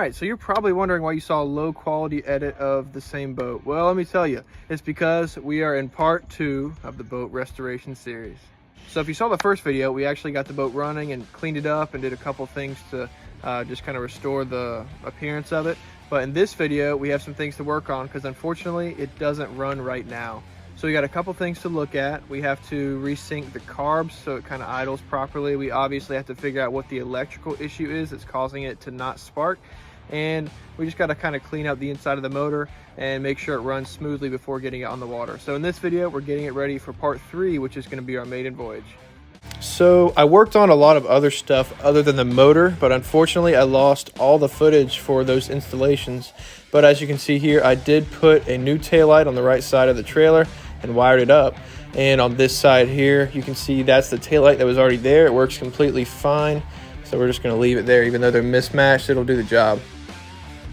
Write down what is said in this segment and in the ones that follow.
Alright, so you're probably wondering why you saw a low quality edit of the same boat. Well, let me tell you, it's because we are in part 2 of the boat restoration series. So if you saw the first video, we actually got the boat running and cleaned it up and did a couple things to just kind of restore the appearance of it. But in this video, we have some things to work on because unfortunately it doesn't run right now. So we got a couple things to look at. We have to resync the carbs so it kind of idles properly. We obviously have to figure out what the electrical issue is that's causing it to not spark. And we just got to kind of clean out the inside of the motor and make sure it runs smoothly before getting it on the water. So in this video, we're getting it ready for part 3, which is going to be our maiden voyage. So I worked on a lot of other stuff other than the motor, but unfortunately I lost all the footage for those installations. But as you can see here, I did put a new taillight on the right side of the trailer and wired it up. And on this side here, you can see that's the taillight that was already there. It works completely fine. So we're just going to leave it there. Even though they're mismatched, it'll do the job.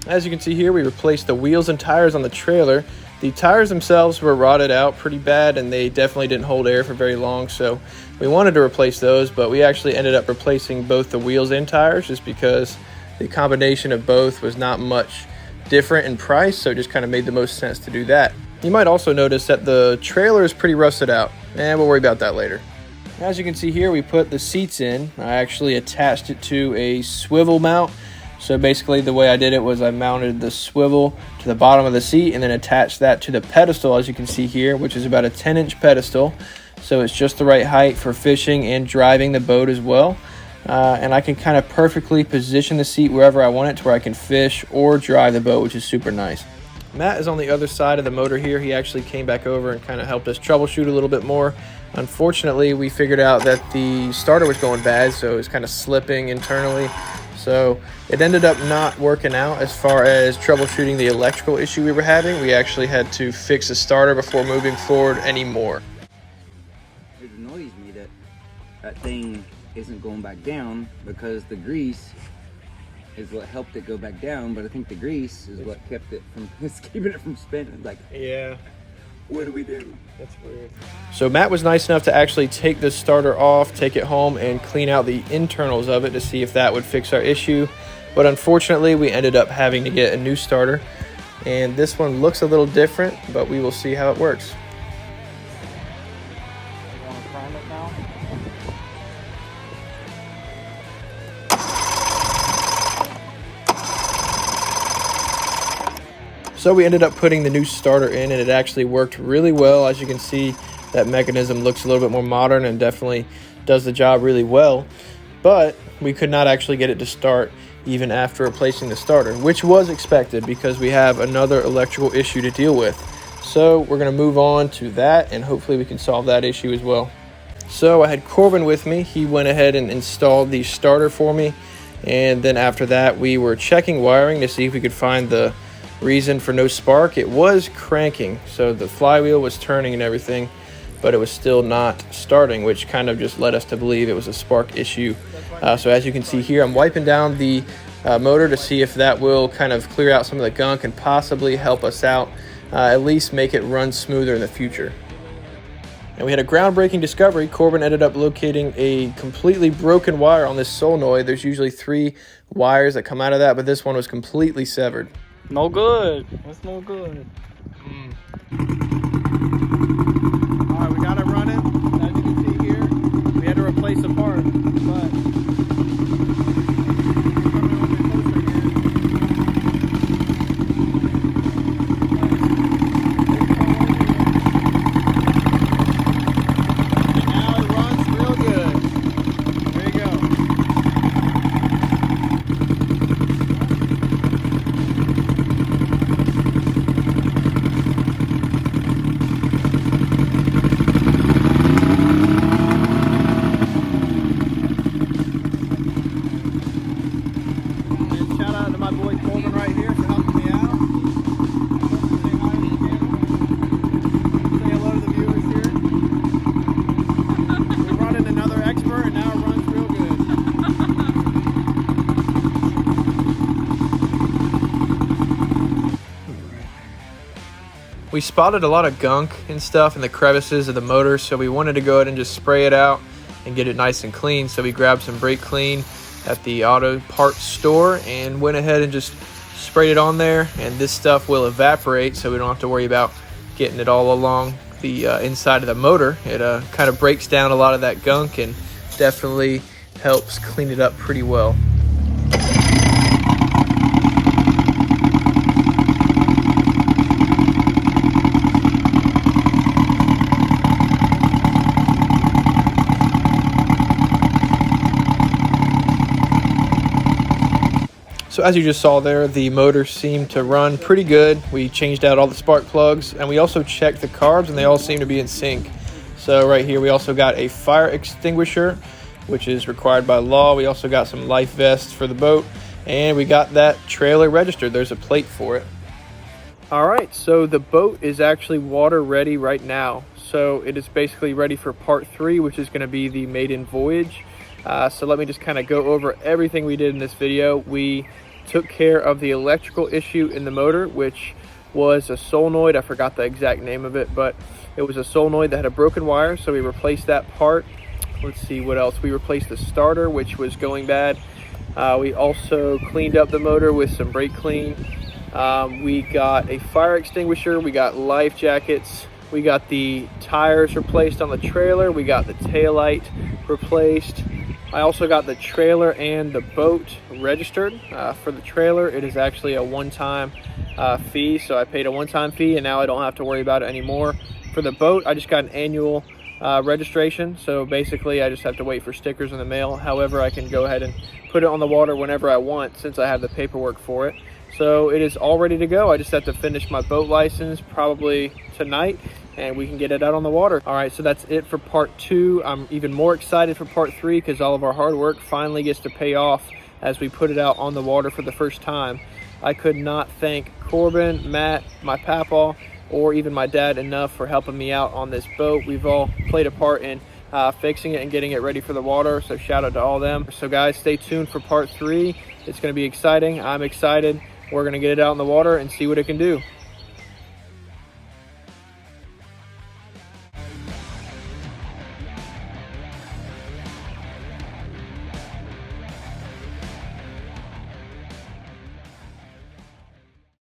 As you can see here, we replaced the wheels and tires on the trailer. The tires themselves were rotted out pretty bad and they definitely didn't hold air for very long. So we wanted to replace those, but we actually ended up replacing both the wheels and tires just because the combination of both was not much different in price. So it just kind of made the most sense to do that. You might also notice that the trailer is pretty rusted out, and we'll worry about that later. As you can see here, we put the seats in. I actually attached it to a swivel mount. So basically the way I did it was I mounted the swivel to the bottom of the seat and then attached that to the pedestal, as you can see here, which is about a 10-inch pedestal. So it's just the right height for fishing and driving the boat as well. And I can kind of perfectly position the seat wherever I want it to where I can fish or drive the boat, which is super nice. Matt is on the other side of the motor here. He actually came back over and kind of helped us troubleshoot a little bit more. Unfortunately, we figured out that the starter was going bad, so it was kind of slipping internally. So it ended up not working out as far as troubleshooting the electrical issue we were having. We actually had to fix the starter before moving forward anymore. It annoys me that that thing isn't going back down because the grease is what helped it go back down, but I think the grease is what kept it from keeping it from spinning. Like, yeah, what do we do? That's weird. So Matt was nice enough to actually take the starter off, take it home, and clean out the internals of it to see if that would fix our issue. But unfortunately, we ended up having to get a new starter. And this one looks a little different, but we will see how it works. You want to prime it now? So we ended up putting the new starter in and it actually worked really well. As you can see, that mechanism looks a little bit more modern and definitely does the job really well. But we could not actually get it to start even after replacing the starter, which was expected because we have another electrical issue to deal with. So we're going to move on to that and hopefully we can solve that issue as well. So I had Corbin with me. He went ahead and installed the starter for me. And then after that, we were checking wiring to see if we could find the reason for no spark. It was cranking, so the flywheel was turning and everything, but it was still not starting, which kind of just led us to believe it was a spark issue. So as you can see here, I'm wiping down the motor to see if that will kind of clear out some of the gunk and possibly help us out, at least make it run smoother in the future. And we had a groundbreaking discovery. Corbin ended up locating a completely broken wire on this solenoid. There's usually 3 wires that come out of that, but this one was completely severed. No good. That's no good. Alright, we got it running. As you can see here, we had to replace a part, but now it runs real good. There you go. We spotted a lot of gunk and stuff in the crevices of the motor, so we wanted to go ahead and just spray it out and get it nice and clean. So we grabbed some brake clean at the auto parts store and went ahead and just sprayed it on there, and this stuff will evaporate, so we don't have to worry about getting it all along the inside of the motor. It kind of breaks down a lot of that gunk and definitely helps clean it up pretty well. So as you just saw there, the motor seemed to run pretty good. We changed out all the spark plugs, and we also checked the carbs, and they all seem to be in sync. So right here we also got a fire extinguisher, which is required by law. We also got some life vests for the boat, and we got that trailer registered. There's a plate for it. All right, so the boat is actually water ready right now. So it is basically ready for part 3, which is going to be the maiden voyage. So let me just kind of go over everything we did in this video. We took care of the electrical issue in the motor, which was a solenoid. I forgot the exact name of it, but it was a solenoid that had a broken wire, so we replaced that part. Let's see what else. We replaced the starter, which was going bad. We also cleaned up the motor with some brake clean. We got a fire extinguisher. We got life jackets. We got the tires replaced on the trailer. We got the taillight replaced. I also got the trailer and the boat registered. For the trailer, it is actually a one-time fee, so I paid a one-time fee, and now I don't have to worry about it anymore. For the boat, I just got an annual registration, so basically I just have to wait for stickers in the mail. However, I can go ahead and put it on the water whenever I want, since I have the paperwork for it. So it is all ready to go. I just have to finish my boat license probably tonight, and we can get it out on the water. All right, so that's it for part 2. I'm even more excited for part 3 because all of our hard work finally gets to pay off as we put it out on the water for the first time. I could not thank Corbin, Matt, my papa, or even my dad enough for helping me out on this boat. We've all played a part in fixing it and getting it ready for the water, so shout out to all of them. So guys, stay tuned for part 3. It's going to be exciting. I'm excited. We're going to get it out in the water and see what it can do.